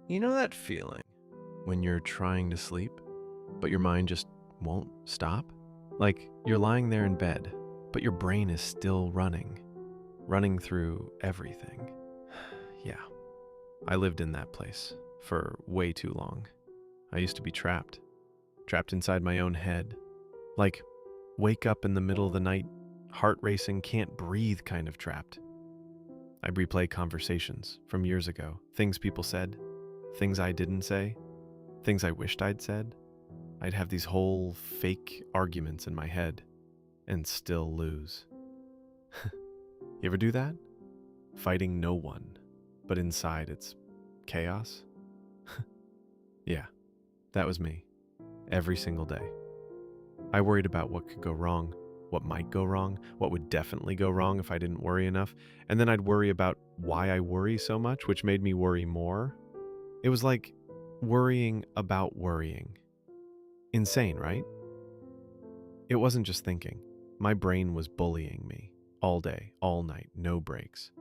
You know that feeling when you're trying to sleep, but your mind just won't stop? Like you're lying there in bed, but your brain is still running through everything. Yeah, I lived in that place for way too long. I used to be trapped inside my own head. Like, wake up in the middle of the night, heart racing, can't breathe kind of trapped. I'd replay conversations from years ago, things people said, things I didn't say, things I wished I'd said. I'd have these whole fake arguments in my head and still lose. You ever do that? Fighting no one, but inside it's chaos? Yeah, that was me. Every single day. I worried about what could go wrong, what might go wrong, what would definitely go wrong if I didn't worry enough, and then I'd worry about why I worry so much, which made me worry more. It was like worrying about worrying. Insane, right? It wasn't just thinking. My brain was bullying me all day, all night, no breaks.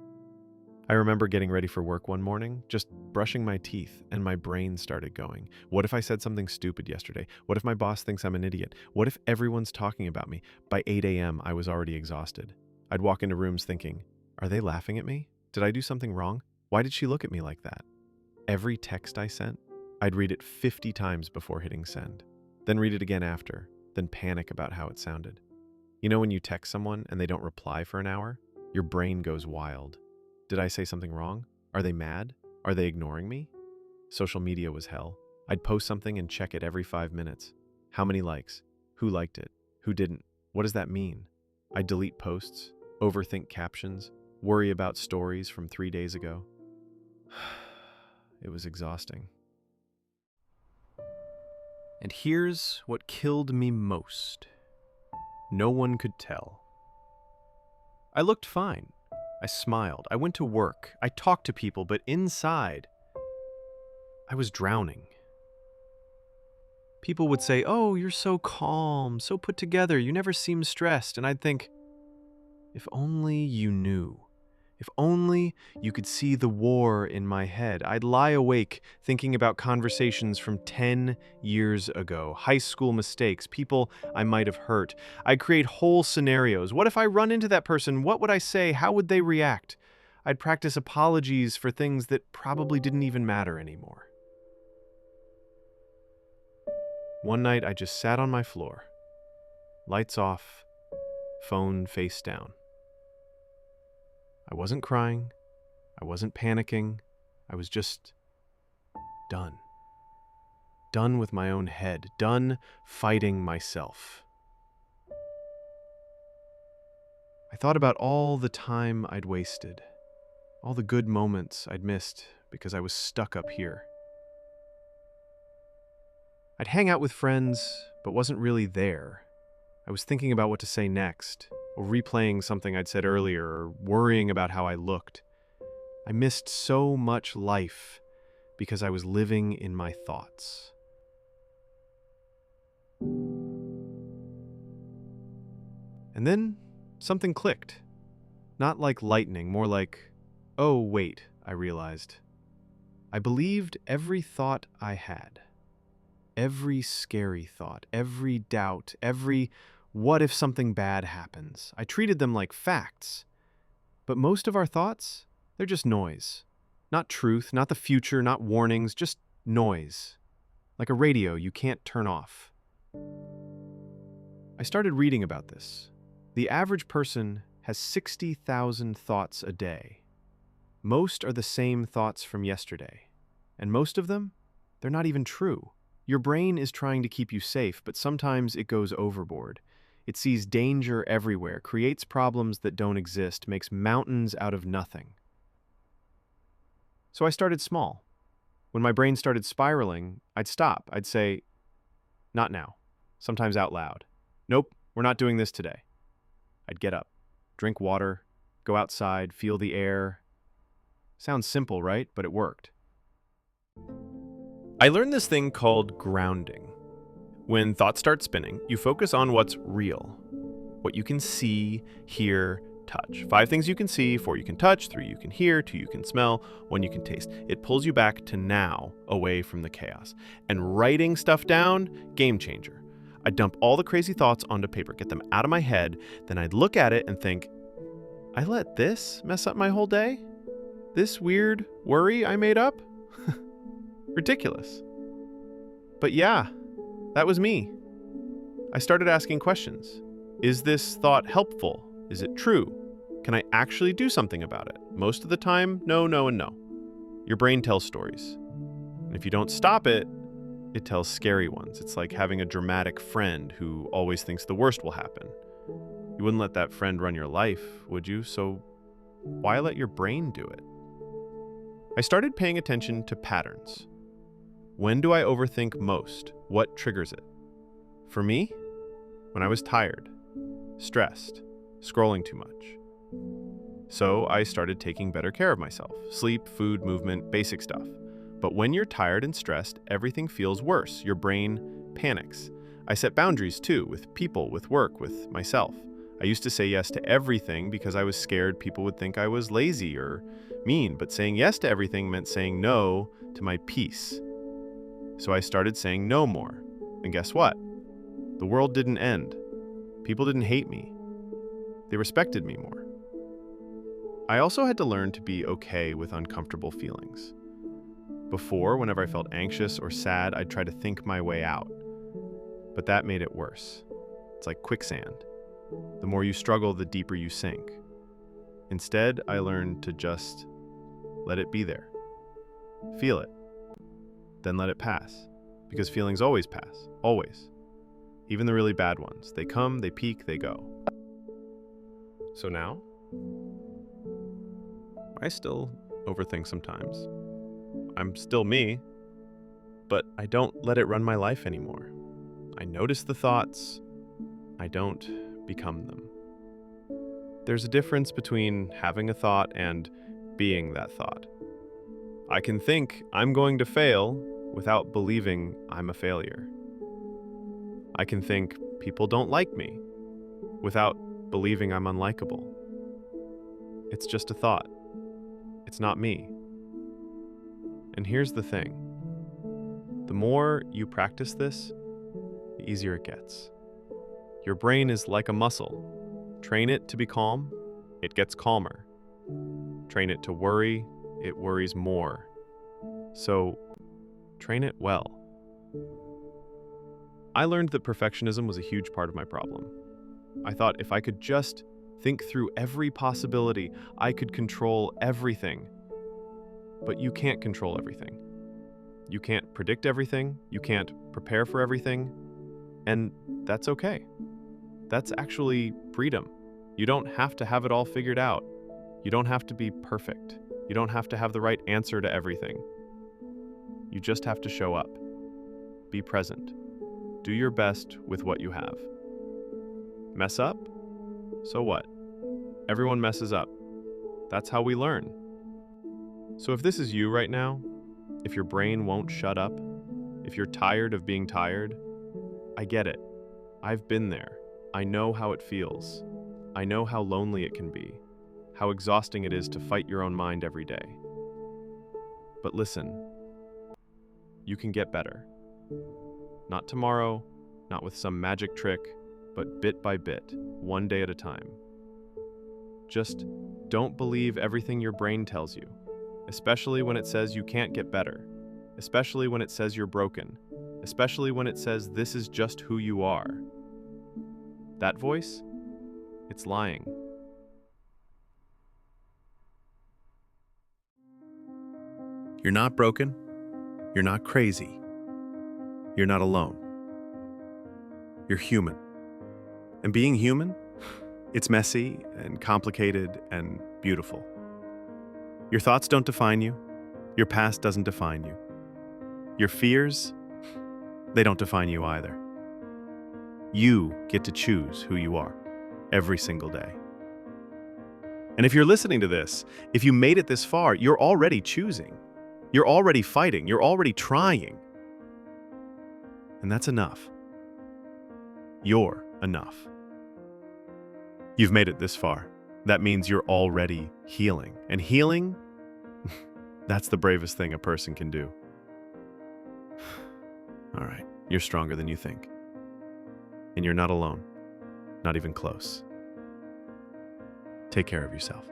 I remember getting ready for work one morning, just brushing my teeth, and my brain started going. What if I said something stupid yesterday? What if my boss thinks I'm an idiot? What if everyone's talking about me? By 8 a.m., I was already exhausted. I'd walk into rooms thinking, are they laughing at me? Did I do something wrong? Why did she look at me like that? Every text I sent, I'd read it 50 times before hitting send, then read it again after, then panic about how it sounded. You know when you text someone and they don't reply for an hour? Your brain goes wild. Did I say something wrong? Are they mad? Are they ignoring me? Social media was hell. I'd post something and check it every 5 minutes. How many likes? Who liked it? Who didn't? What does that mean? I'd delete posts, overthink captions, worry about stories from 3 days ago. It was exhausting. And here's what killed me most. No one could tell. I looked fine. I smiled. I went to work. I talked to people, but inside, I was drowning. People would say, "Oh, you're so calm, so put together, you never seem stressed." And I'd think, if only you knew. If only you could see the war in my head. I'd lie awake thinking about conversations from 10 years ago, high school mistakes, people I might have hurt. I'd create whole scenarios. What if I run into that person? What would I say? How would they react? I'd practice apologies for things that probably didn't even matter anymore. One night I just sat on my floor, lights off, phone face down. I wasn't crying. I wasn't panicking. I was just done. Done with my own head. Done fighting myself. I thought about all the time I'd wasted, all the good moments I'd missed because I was stuck up here. I'd hang out with friends, but wasn't really there. I was thinking about what to say next, or replaying something I'd said earlier, or worrying about how I looked. I missed so much life because I was living in my thoughts. And then something clicked. Not like lightning, more like, oh wait, I realized. I believed every thought I had. Every scary thought, every doubt, every what if something bad happens. I treated them like facts. But most of our thoughts, they're just noise. Not truth, not the future, not warnings, just noise. Like a radio you can't turn off. I started reading about this. The average person has 60,000 thoughts a day. Most are the same thoughts from yesterday. And most of them, they're not even true. Your brain is trying to keep you safe, but sometimes it goes overboard. It sees danger everywhere, creates problems that don't exist, makes mountains out of nothing. So I started small. When my brain started spiraling, I'd stop. I'd say, not now. Sometimes out loud. Nope, we're not doing this today. I'd get up, drink water, go outside, feel the air. Sounds simple, right? But it worked. I learned this thing called grounding. When thoughts start spinning, you focus on what's real, what you can see, hear, touch. 5 things you can see, 4 you can touch, 3 you can hear, 2 you can smell, 1 you can taste. It pulls you back to now, away from the chaos. And writing stuff down, game changer. I'd dump all the crazy thoughts onto paper, get them out of my head, then I'd look at it and think, I let this mess up my whole day? This weird worry I made up? Ridiculous. But yeah, that was me. I started asking questions. Is this thought helpful? Is it true? Can I actually do something about it? Most of the time, no, no, and no. Your brain tells stories. And if you don't stop it, it tells scary ones. It's like having a dramatic friend who always thinks the worst will happen. You wouldn't let that friend run your life, would you? So why let your brain do it? I started paying attention to patterns. When do I overthink most? What triggers it? For me, when I was tired, stressed, scrolling too much. So I started taking better care of myself. Sleep, food, movement, basic stuff. But when you're tired and stressed, everything feels worse. Your brain panics. I set boundaries too, with people, with work, with myself. I used to say yes to everything because I was scared people would think I was lazy or mean, but saying yes to everything meant saying no to my peace. So I started saying no more. And guess what? The world didn't end. People didn't hate me. They respected me more. I also had to learn to be okay with uncomfortable feelings. Before, whenever I felt anxious or sad, I'd try to think my way out. But that made it worse. It's like quicksand. The more you struggle, the deeper you sink. Instead, I learned to just let it be there. Feel it. Then let it pass. Because feelings always pass. Always. Even the really bad ones. They come, they peak, they go. So now, I still overthink sometimes. I'm still me, but I don't let it run my life anymore. I notice the thoughts. I don't become them. There's a difference between having a thought and being that thought. I can think I'm going to fail without believing I'm a failure. I can think people don't like me without believing I'm unlikable. It's just a thought. It's not me. And here's the thing. The more you practice this, the easier it gets. Your brain is like a muscle. Train it to be calm, it gets calmer. Train it to worry, it worries more. So, train it well. I learned that perfectionism was a huge part of my problem. I thought if I could just think through every possibility, I could control everything. But you can't control everything. You can't predict everything, you can't prepare for everything, and that's okay. That's actually freedom. You don't have to have it all figured out. You don't have to be perfect. You don't have to have the right answer to everything. You just have to show up. Be present. Do your best with what you have. Mess up? So what? Everyone messes up. That's how we learn. So if this is you right now, if your brain won't shut up, if you're tired of being tired, I get it. I've been there. I know how it feels. I know how lonely it can be, how exhausting it is to fight your own mind every day. But listen, you can get better. Not tomorrow, not with some magic trick, but bit by bit, one day at a time. Just don't believe everything your brain tells you, especially when it says you can't get better, especially when it says you're broken, especially when it says this is just who you are. That voice, it's lying. You're not broken. You're not crazy. You're not alone. You're human. And being human, it's messy and complicated and beautiful. Your thoughts don't define you. Your past doesn't define you. Your fears, they don't define you either. You get to choose who you are every single day. And if you're listening to this, if you made it this far, you're already choosing. You're already fighting. You're already trying. And that's enough. You're enough. You've made it this far. That means you're already healing. And healing, that's the bravest thing a person can do. All right, you're stronger than you think. And you're not alone, not even close. Take care of yourself.